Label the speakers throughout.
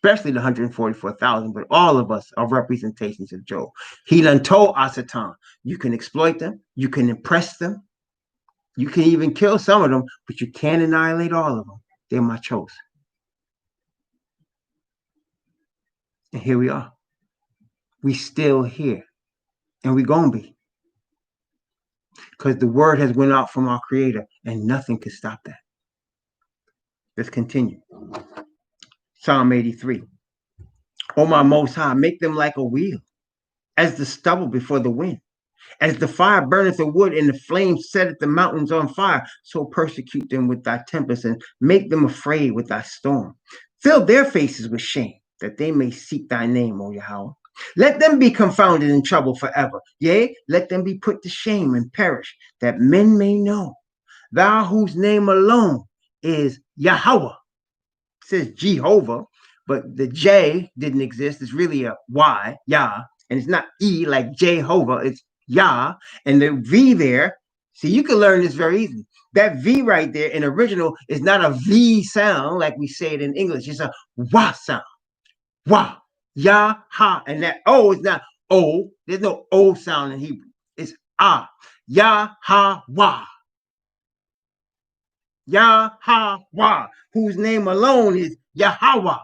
Speaker 1: especially the 144,000, but all of us are representations of Job. He done told Asatan, you can exploit them, you can impress them, you can even kill some of them, but you can't annihilate all of them. They're my chosen. And here we are. We still here. And we gonna be. Because the word has went out from our creator and nothing can stop that. Let's continue. Psalm 83. O my most high, make them like a wheel, as the stubble before the wind. As the fire burneth the wood and the flame setteth the mountains on fire, so persecute them with thy tempest and make them afraid with thy storm. Fill their faces with shame, that they may seek thy name, O Yahweh. Let them be confounded in trouble forever. Yea, let them be put to shame and perish, that men may know thou whose name alone is Yahweh. It says Jehovah, but the J didn't exist. It's really a Y, Yah, and it's not E like Jehovah. It's Yah, and the V there. See, you can learn this very easily. That V right there in original is not a V sound like we say it in English. It's a Wah sound. Wah, Yah, Ha, and that O is not O. There's no O sound in Hebrew. It's Ah, Yah, Ha, Wah. Yahweh, whose name alone is Yahweh,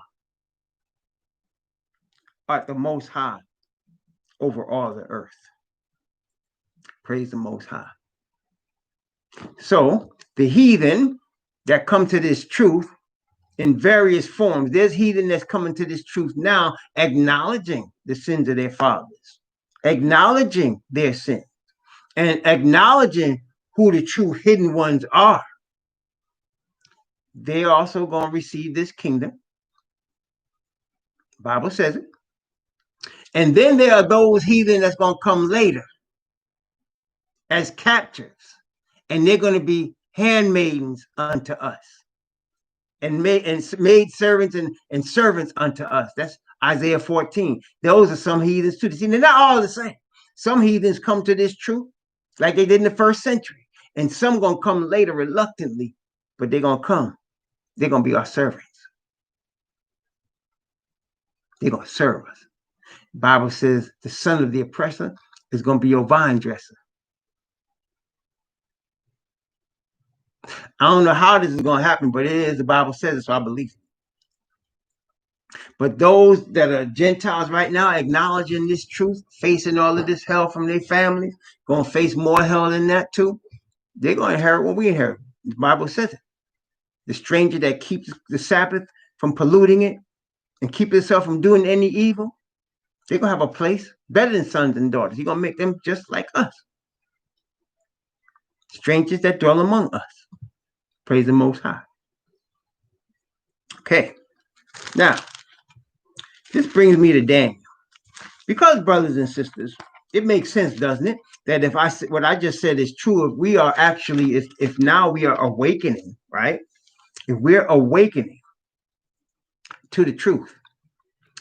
Speaker 1: art the most high over all the earth. Praise the most high. So the heathen that come to this truth in various forms, there's heathen that's coming to this truth now, acknowledging the sins of their fathers, acknowledging their sins, and acknowledging who the true hidden ones are. They're also going to receive this kingdom. The Bible says it. And then there are those heathen that's going to come later as captives. And they're going to be handmaidens unto us. And maid servants and servants unto us. That's Isaiah 14. Those are some heathens too. See, they're not all the same. Some heathens come to this truth like they did in the first century. And some going to come later reluctantly, but they're going to come. They're going to be our servants. They're going to serve us. The Bible says the son of the oppressor is going to be your vine dresser. I don't know how this is going to happen, but it is. The Bible says it, so I believe it. But those that are Gentiles right now, acknowledging this truth, facing all of this hell from their families, going to face more hell than that too, they're going to inherit what we inherit. The Bible says it. The stranger that keeps the Sabbath from polluting it and keep itself from doing any evil, they're going to have a place better than sons and daughters. He's going to make them just like us. Strangers that dwell among us. Praise the Most High. Okay. Now, this brings me to Daniel. Because, brothers and sisters, it makes sense, doesn't it? That if what I just said is true, if we are actually, if now we are awakening, right? If we're awakening to the truth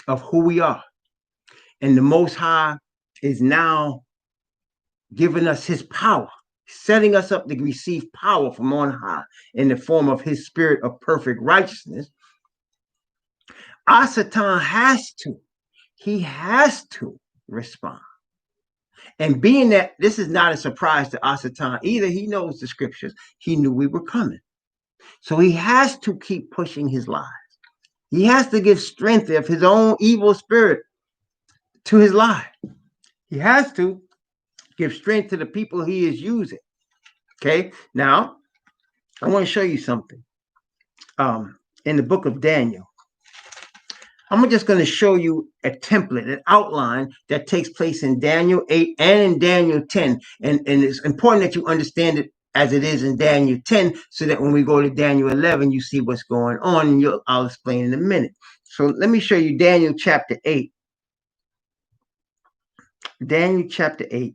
Speaker 1: of who we are, and the Most High is now giving us his power, setting us up to receive power from on high in the form of his spirit of perfect righteousness, Asatan has to respond. And being that this is not a surprise to Asatan either, he knows the scriptures. He knew we were coming. So he has to keep pushing his lies. He has to give strength of his own evil spirit to his lie. He has to give strength to the people he is using. Okay, now I want to show you something. In the book of Daniel, I'm just going to show you a template, an outline that takes place in Daniel 8 and in Daniel 10. And it's important that you understand it as it is in Daniel 10, so that when we go to Daniel 11, you see what's going on. And I'll explain in a minute. So let me show you Daniel chapter 8. Daniel chapter 8.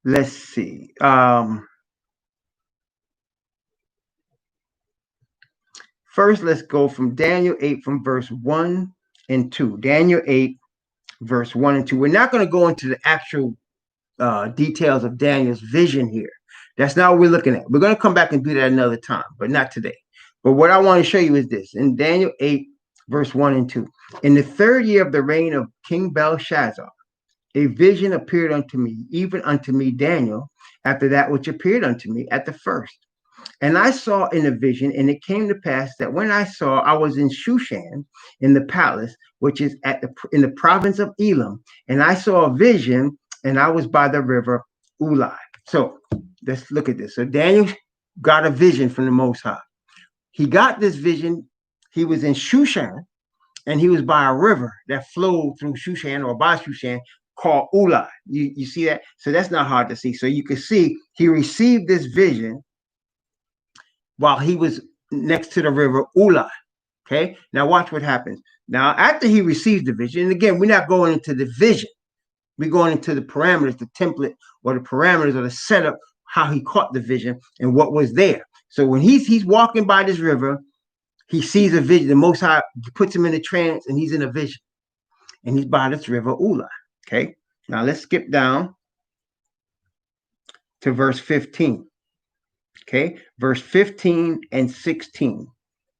Speaker 1: Let's see. First, let's go from Daniel 8 from verse 1 and 2. Daniel 8, verse 1 and 2. We're not going to go into the actual details of Daniel's vision here. That's not what we're looking at. We're going to come back and do that another time, but not today. But what I want to show you is this. In Daniel 8, verse 1 and 2. In the 3rd year of the reign of King Belshazzar, a vision appeared unto me, even unto me, Daniel, after that which appeared unto me at the first. And I saw in a vision, and it came to pass that when I saw, I was in Shushan, in the palace, which is in the province of Elam, and I saw a vision, and I was by the river Ulai. So let's look at this. So Daniel got a vision from the Most High. He got this vision. He was in Shushan, and he was by a river that flowed through Shushan or by Shushan called Ulai. You see that? So that's not hard to see. So you can see he received this vision while he was next to the river Ulai. Okay, now watch what happens. Now, after he receives the vision, and again, we're not going into the vision, we're going into the parameters, the template, or the parameters, or the setup, how he caught the vision and what was there. So when he's walking by this river, he sees a vision. The Most High puts him in a trance, and he's in a vision, and he's by this river Ulai. Okay, now let's skip down to verse 15. Okay, verse 15 and 16,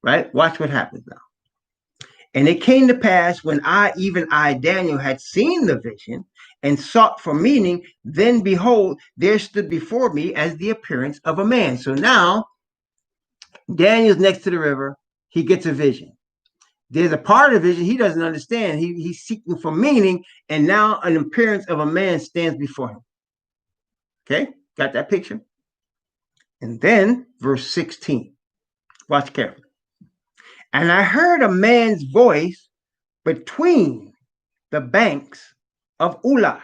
Speaker 1: right? Watch what happens now. And it came to pass when even I, Daniel, had seen the vision and sought for meaning, then behold, there stood before me as the appearance of a man. So now Daniel's next to the river. He gets a vision. There's a part of the vision he doesn't understand. He's seeking for meaning, and now an appearance of a man stands before him. Okay, got that picture? And then verse 16. Watch carefully. And I heard a man's voice between the banks of Ulai,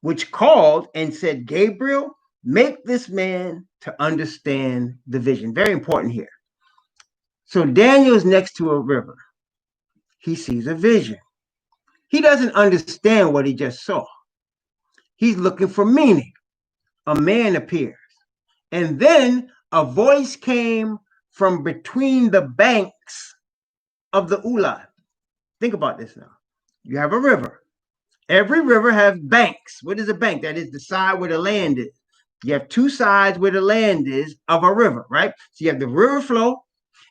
Speaker 1: which called and said, Gabriel, make this man to understand the vision. Very important here. So Daniel is next to a river. He sees a vision. He doesn't understand what he just saw. He's looking for meaning. A man appears. And then a voice came from between the banks of the Ulai. Think about this now. You have a river. Every river has banks. What is a bank? That is the side where the land is. You have two sides where the land is of a river, right? So you have the river flow,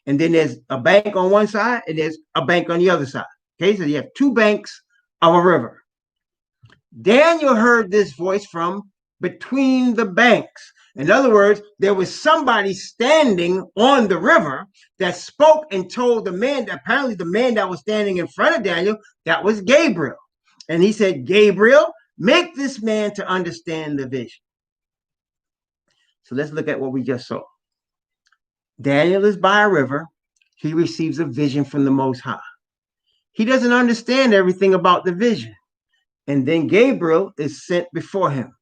Speaker 1: and then there's a bank on one side, and there's a bank on the other side. Okay, so you have two banks of a river. Daniel heard this voice from between the banks. In other words, there was somebody standing on the river that spoke and told the man, that apparently the man that was standing in front of Daniel, that was Gabriel. And he said, Gabriel, make this man to understand the vision. So let's look at what we just saw. Daniel is by a river. He receives a vision from the Most High. He doesn't understand everything about the vision. And then Gabriel is sent before him.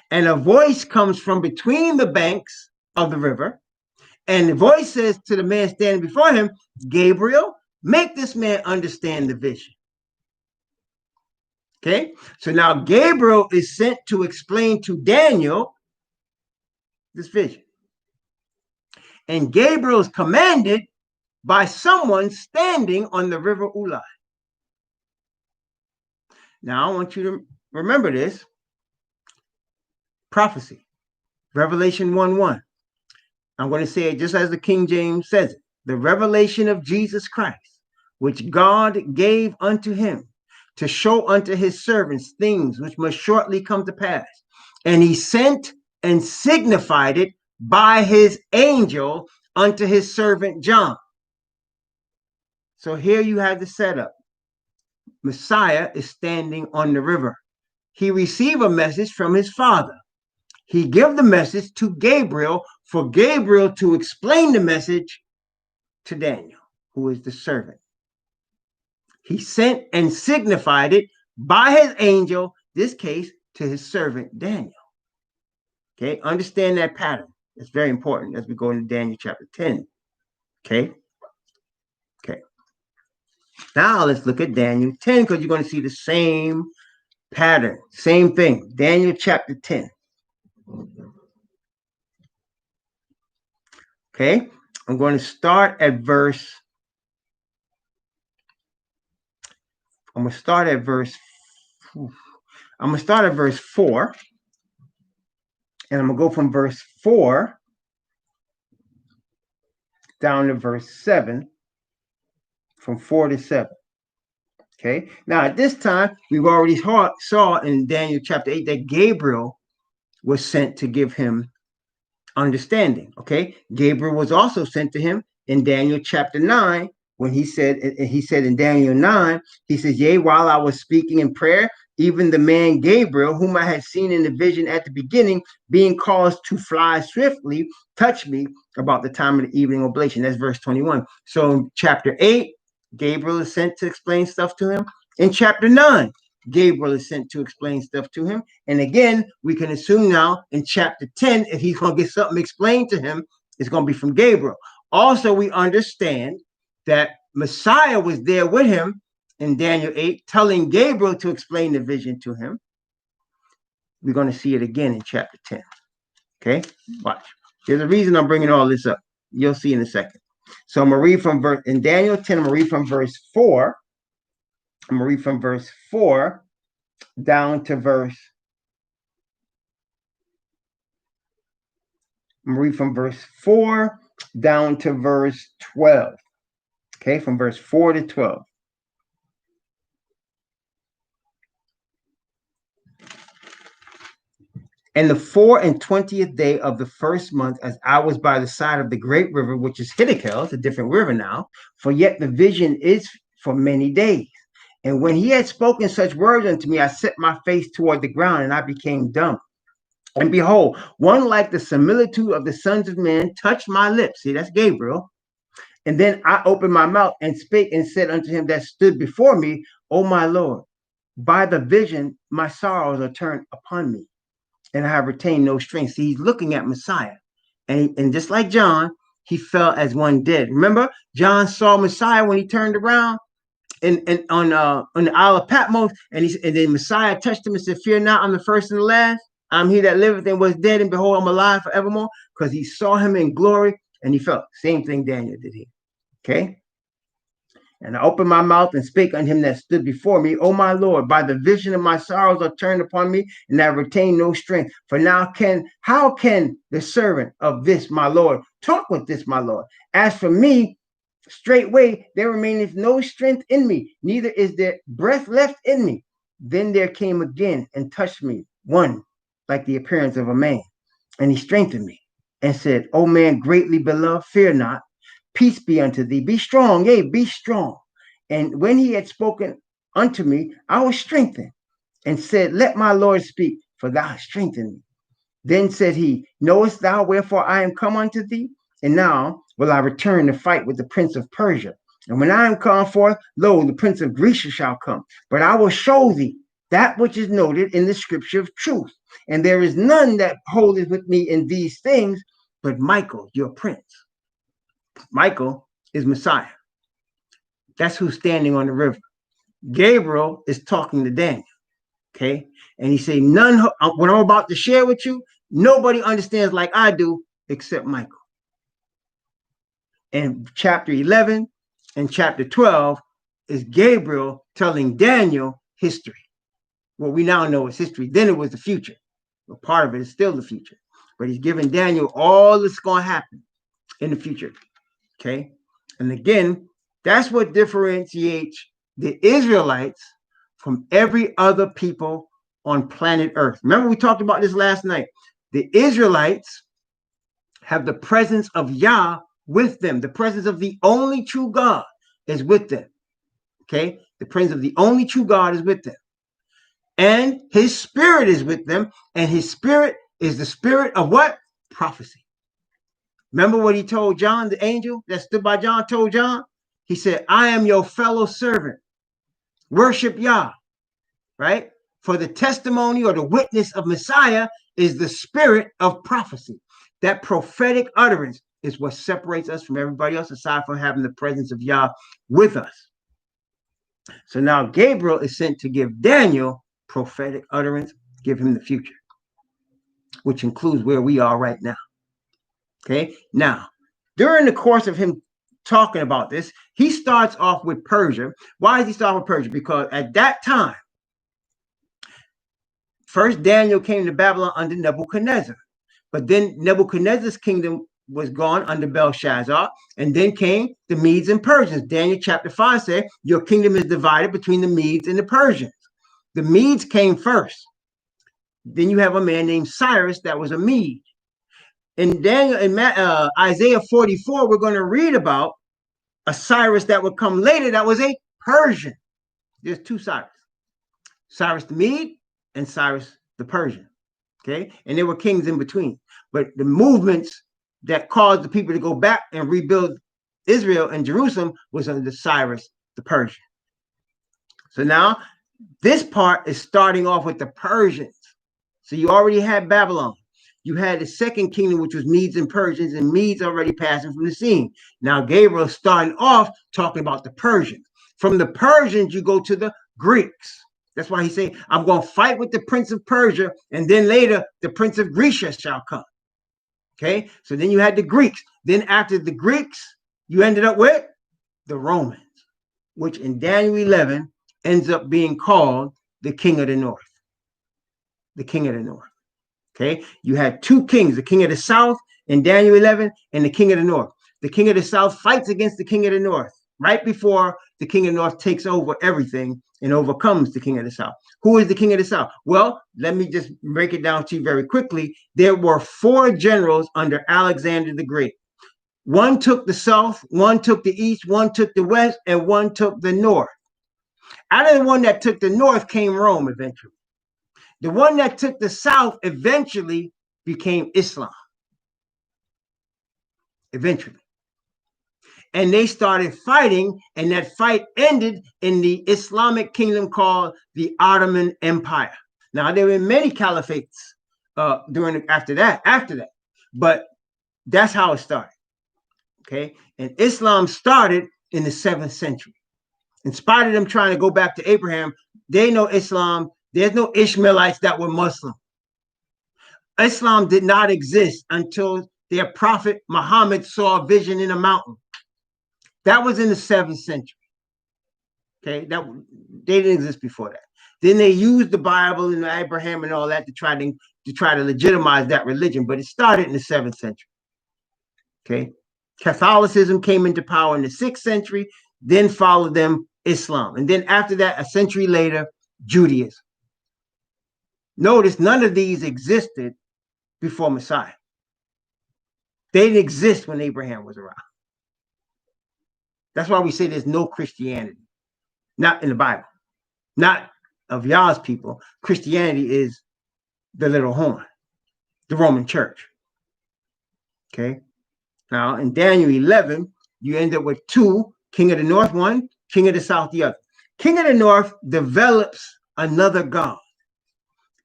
Speaker 1: And a voice comes from between the banks of the river. And the voice says to the man standing before him, Gabriel, make this man understand the vision. Okay, so now Gabriel is sent to explain to Daniel this vision. And Gabriel is commanded by someone standing on the river Ulai. Now, I want you to remember this prophecy, Revelation 1:1. I'm going to say it just as the King James says it. The revelation of Jesus Christ, which God gave unto him to show unto his servants things which must shortly come to pass. And he sent and signified it by his angel unto his servant John. So here you have the setup. Messiah is standing on the river. He received a message from his father. He gave the message to Gabriel for Gabriel to explain the message to Daniel, who is the servant. He sent and signified it by his angel, this case, to his servant Daniel. Okay, understand that pattern. It's very important as we go into Daniel chapter 10. Okay. Now let's look at Daniel 10, because you're going to see the same pattern, same thing. Daniel chapter 10. Okay, I'm going to start at verse. I'm going to start at verse 4. And I'm going to go from verse 4 down to verse 7, from 4 to 7. Okay. Now, at this time, we've already saw in Daniel chapter 8 that Gabriel was sent to give him understanding. Okay. Gabriel was also sent to him in Daniel chapter 9 when he said in Daniel 9, he says, yea, while I was speaking in prayer, even the man Gabriel, whom I had seen in the vision at the beginning, being caused to fly swiftly, touched me about the time of the evening oblation. That's verse 21. So in chapter 8, Gabriel is sent to explain stuff to him. In chapter 9, Gabriel is sent to explain stuff to him. And again, we can assume now in chapter 10, if he's going to get something explained to him, it's going to be from Gabriel. Also, we understand that Messiah was there with him in Daniel 8, telling Gabriel to explain the vision to him. We're going to see it again in chapter 10. Okay, watch. There's a reason I'm bringing all this up. You'll see in a second. So I'm going to read from in Daniel 10, I'm going to read from verse 4. I'm going to read from verse 4 down to verse. I'm going to read from verse 4 down to verse 12. Okay, from verse 4 to 12. And the 24th day of the first month, as I was by the side of the great river, which is Hiddekel, it's a different river now, for yet the vision is for many days. And when he had spoken such words unto me, I set my face toward the ground, and I became dumb. And behold, one like the similitude of the sons of men touched my lips. See, that's Gabriel. And then I opened my mouth and spake and said unto him that stood before me, O my Lord, by the vision my sorrows are turned upon me, and I have retained no strength. See, he's looking at Messiah. And just like John, he fell as one dead. Remember, John saw Messiah when he turned around on the Isle of Patmos, and then Messiah touched him and said, fear not, I'm the first and the last. I'm he that liveth and was dead, and behold, I'm alive forevermore, because he saw him in glory, and he felt. Same thing Daniel did here. Okay? And I opened my mouth and spake unto him that stood before me, O my Lord, by the vision of my sorrows are turned upon me, and I retain no strength. For now how can the servant of this my Lord talk with this my Lord? As for me, straightway there remaineth no strength in me, neither is there breath left in me. Then there came again and touched me one like the appearance of a man, and he strengthened me and said, O man greatly beloved, fear not. Peace be unto thee. Be strong, yea, be strong. And when he had spoken unto me, I was strengthened and said, let my Lord speak, for thou hast strengthened me. Then said he, knowest thou wherefore I am come unto thee? And now will I return to fight with the prince of Persia. And when I am come forth, lo, the prince of Greece shall come. But I will show thee that which is noted in the scripture of truth. And there is none that holdeth with me in these things, but Michael, your prince. Michael is Messiah. That's who's standing on the river. Gabriel is talking to Daniel. Okay. And he said, what I'm about to share with you, nobody understands like I do except Michael. And chapter 11 and chapter 12 is Gabriel telling Daniel history. What we now know is history. Then it was the future. But part of it is still the future. But he's giving Daniel all that's going to happen in the future. Okay. And again, that's what differentiates the Israelites from every other people on planet Earth. Remember, we talked about this last night. The Israelites have the presence of Yah with them. The presence of the only true God is with them. Okay. The presence of the only true God is with them. And his spirit is with them. And his spirit is the spirit of what? Prophecy. Remember what he told John, the angel that stood by John, told John? He said, I am your fellow servant. Worship Yah, right? For the testimony or the witness of Messiah is the spirit of prophecy. That prophetic utterance is what separates us from everybody else, aside from having the presence of Yah with us. So now Gabriel is sent to give Daniel prophetic utterance, give him the future, which includes where we are right now. Okay. Now, during the course of him talking about this, he starts off with Persia. Why does he start with Persia? Because at that time, first Daniel came to Babylon under Nebuchadnezzar, but then Nebuchadnezzar's kingdom was gone under Belshazzar, and then came the Medes and Persians. Daniel chapter 5 said, your kingdom is divided between the Medes and the Persians. The Medes came first. Then you have a man named Cyrus that was a Mede. In Daniel, in Isaiah 44, we're going to read about a Cyrus that would come later that was a Persian. There's two Cyrus. Cyrus the Mede and Cyrus the Persian. Okay, and there were kings in between. But the movements that caused the people to go back and rebuild Israel and Jerusalem was under Cyrus the Persian. So now this part is starting off with the Persians. So you already had Babylon. You had the second kingdom, which was Medes and Persians, and Medes already passing from the scene. Now Gabriel is starting off talking about the Persians. From the Persians, you go to the Greeks. That's why he said, I'm going to fight with the prince of Persia, and then later the prince of Grecia shall come. Okay, so then you had the Greeks. Then after the Greeks, you ended up with the Romans, which in Daniel 11 ends up being called the king of the north. The king of the north. Okay, you had two kings, the king of the south in Daniel 11 and the king of the north. The king of the south fights against the king of the north right before the king of the north takes over everything and overcomes the king of the south. Who is the king of the south? Well, let me just break it down to you very quickly. There were 4 generals under Alexander the Great. One took the south, one took the east, one took the west, and one took the north. Out of the one that took the north came Rome eventually. The one that took the south eventually became Islam. Eventually. And they started fighting, and that fight ended in the Islamic kingdom called the Ottoman Empire. Now, there were many caliphates after that, but that's how it started. Okay, and Islam started in the 7th century. In spite of them trying to go back to Abraham, they know Islam. There's no Ishmaelites that were Muslim. Islam did not exist until their prophet Muhammad saw a vision in a mountain. That was in the 7th century. Okay, they didn't exist before that. Then they used the Bible and Abraham and all that to try to legitimize that religion, but it started in the 7th century. Okay, Catholicism came into power in the 6th century, then followed them Islam, and then after that, a century later, Judaism. Notice none of these existed before Messiah. They didn't exist when Abraham was around. That's why we say there's no Christianity, not in the Bible, not of Yah's people. Christianity is the little horn, the Roman church. Okay. Now in Daniel 11, you end up with 2, king of the north one, king of the south the other. King of the north develops another god.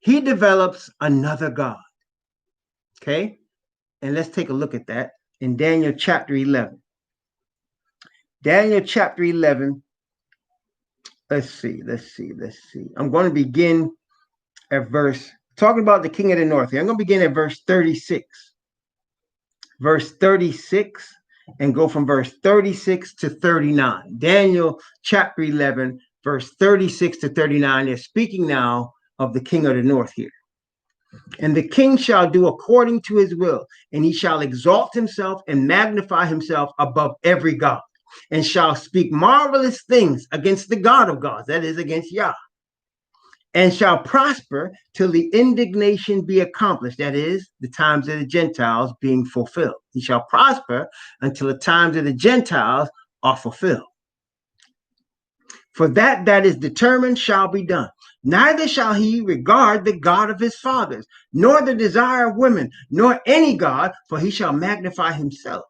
Speaker 1: He develops another god. Okay. And let's take a look at that in Daniel chapter 11. Daniel chapter 11. Let's see. I'm going to begin at talking about the king of the north here. I'm going to begin at verse 36. Verse 36 and go from verse 36 to 39. Daniel chapter 11, verse 36 to 39. They're speaking now of the king of the north here. And the king shall do according to his will, and he shall exalt himself and magnify himself above every god, and shall speak marvelous things against the God of gods, that is, against Yah, and shall prosper till the indignation be accomplished, that is, the times of the Gentiles being fulfilled. He shall prosper until the times of the Gentiles are fulfilled. For that is determined shall be done. Neither shall he regard the God of his fathers, nor the desire of women, nor any God, for he shall magnify himself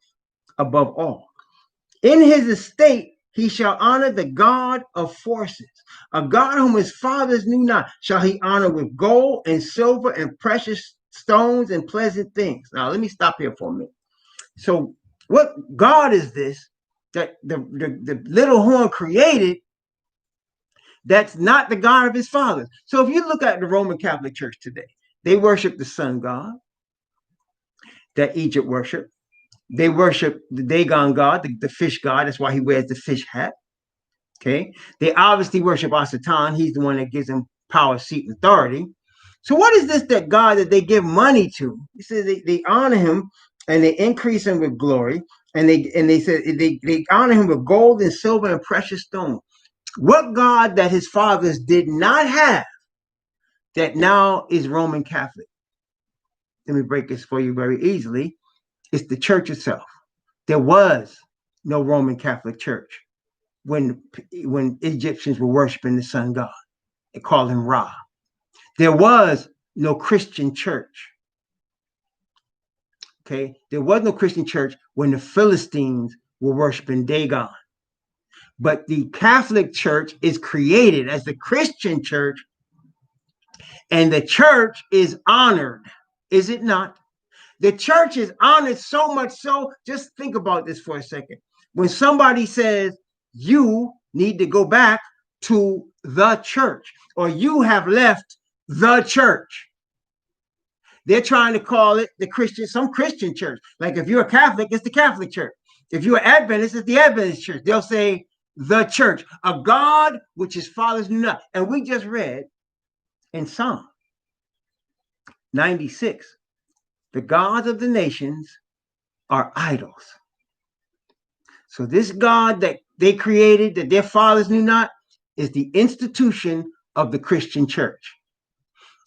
Speaker 1: above all. In his estate he shall honor the God of forces, a God whom his fathers knew not, shall he honor with gold and silver and precious stones and pleasant things. Now, let me stop here for a minute. So what God is this that the little horn created that's not the God of his fathers? So if you look at the Roman Catholic Church today, they worship the sun god that Egypt worshiped. They worship the Dagon god, the fish god. That's why he wears the fish hat. Okay. They obviously worship Asatan. He's the one that gives them power, seat, and authority. So what is this that God that they give money to? He says they honor him and they increase him with glory, and they said they honor him with gold and silver and precious stone. What God that his fathers did not have, that now is Roman Catholic? Let me break this for you very easily. It's the church itself. There was no Roman Catholic church when Egyptians were worshiping the sun god. They called him Ra. There was no Christian church. Okay, there was no Christian church when the Philistines were worshiping Dagon. But the Catholic Church is created as the Christian church, and the church is honored, is it not? The church is honored so much so, just think about this for a second. When somebody says you need to go back to the church, or you have left the church, they're trying to call it the Christian, some Christian church. Like if you're a Catholic, it's the Catholic church. If you're Adventist, it's the Adventist church. They'll say the church, a God which his fathers knew not. And we just read in Psalm 96, the gods of the nations are idols. So this God that they created, that their fathers knew not, is the institution of the Christian church.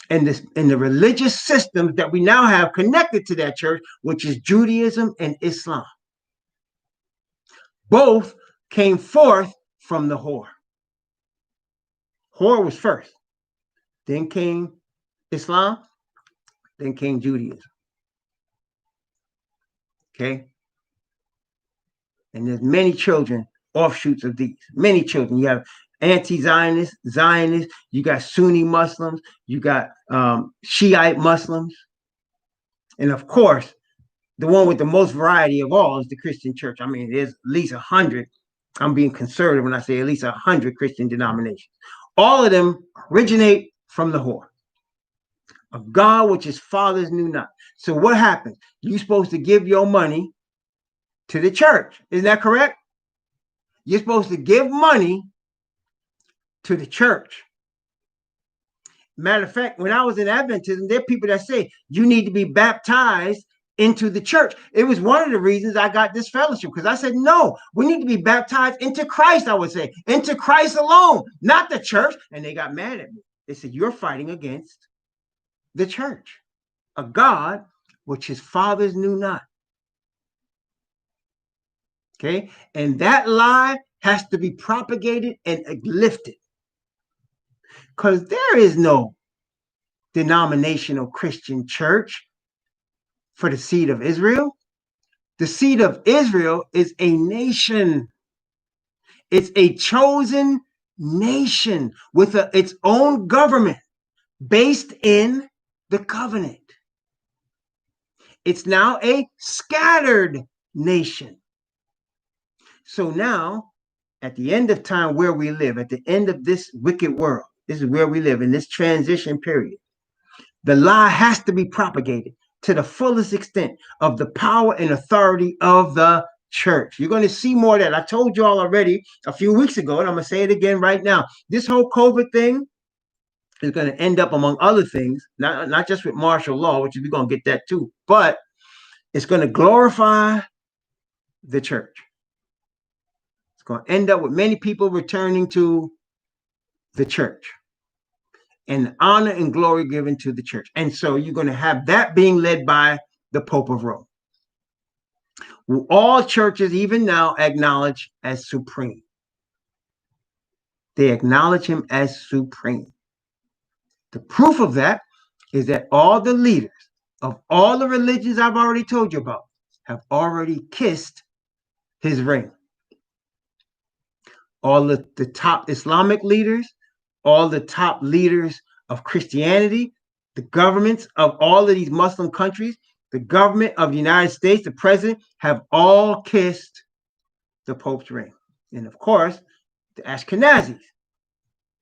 Speaker 1: And the religious systems that we now have connected to that church, which is Judaism and Islam. Both came forth from the whore. Whore was first. Then came Islam. Then came Judaism. Okay? And there's many children, offshoots of these. Many children. You have anti-Zionists, Zionists, you got Sunni Muslims, you got Shiite Muslims. And of course, the one with the most variety of all is the Christian church. I mean, there's at least 100. I'm being conservative when I say at least 100 Christian denominations. All of them originate from the whore. A God which his fathers knew not. So what happens? You're supposed to give your money to the church. Isn't that correct? You're supposed to give money to the church. Matter of fact, when I was in Adventism, there are people that say you need to be baptized into the church. It was one of the reasons I got this fellowship, because I said, no, we need to be baptized into Christ, I would say, into Christ alone, not the church. And they got mad at me. They said, you're fighting against the church, a God which his fathers knew not. Okay, and that lie has to be propagated and lifted, because there is no denominational Christian church for the seed of Israel. The seed of Israel is a nation. It's a chosen nation with its own government based in the covenant. It's now a scattered nation. So now, at the end of time where we live, at the end of this wicked world, this is where we live in this transition period. The lie has to be propagated to the fullest extent of the power and authority of the church. You're going to see more of that. I told you all already a few weeks ago, and I'm going to say it again right now. This whole COVID thing is going to end up, among other things, not just with martial law, which we're going to get that too, but it's going to glorify the church. It's going to end up with many people returning to the church and honor and glory given to the church. And so you're going to have that being led by the Pope of Rome, who all churches even now acknowledge as supreme. They acknowledge him as supreme. The proof of that is that all the leaders of all the religions I've already told you about have already kissed his ring. All the top Islamic leaders, all the top leaders of Christianity, the governments of all of these Muslim countries, the government of the United States, the president, have all kissed the Pope's ring. And of course, the Ashkenazis,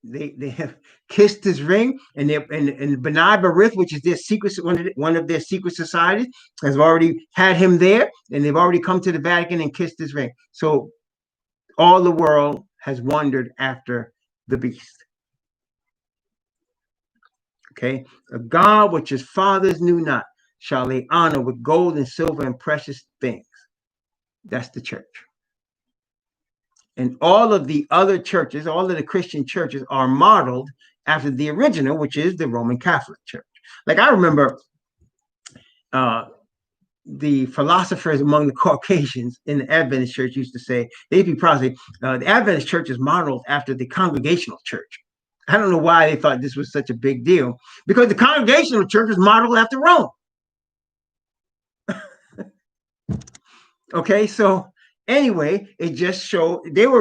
Speaker 1: they have kissed his ring, and B'nai B'rith, which is their secret, one of their secret societies, has already had him there, and they've already come to the Vatican and kissed his ring. So all the world has wandered after the beast. Okay, a God which his fathers knew not. shall they honor with gold and silver and precious things. That's the church. And all of the other churches, all of the Christian churches are modeled after the original, which is the Roman Catholic Church. Like I remember the philosophers among the Caucasians in the Adventist church used to say, they'd be proud to say, the Adventist church is modeled after the Congregational church. I don't know why they thought this was such a big deal, because the Congregational church was modeled after Rome. Okay, so anyway, it just showed they were